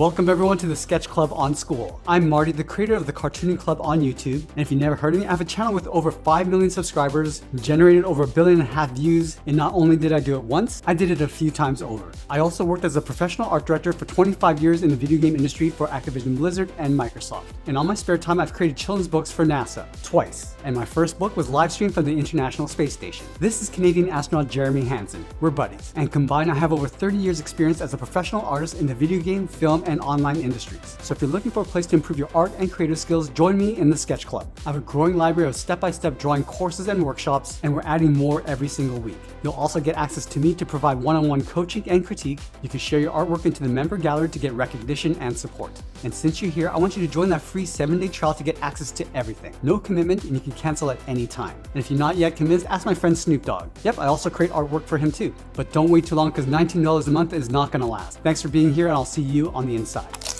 Welcome everyone to the Sketch Club on Skool. I'm Marty, the creator of the Cartooning Club on YouTube, and if you've never heard of me, I have a channel with over 5 million subscribers, generated over 1.5 billion views, and not only did I do it once, I did it a few times over. I also worked as a professional art director for 25 years in the video game industry for Activision Blizzard and Microsoft. And on my spare time, I've created children's books for NASA, twice. And my first book was live streamed from the International Space Station. This is Canadian astronaut Jeremy Hansen. We're buddies. And combined, I have over 30 years experience as a professional artist in the video game, film, and online industries. So if you're looking for a place to improve your art and creative skills, join me in the Sketch Club. I have a growing library of step-by-step drawing courses and workshops, and we're adding more every single week. You'll also get access to me to provide one-on-one coaching and critique. You can share your artwork into the member gallery to get recognition and support. And since you're here, I want you to join that free 7-day trial to get access to everything. No commitment, and you can cancel at any time. And if you're not yet convinced, ask my friend Snoop Dogg. Yep, I also create artwork for him too. But don't wait too long because $19 a month is not gonna last. Thanks for being here, and I'll see you on the inside.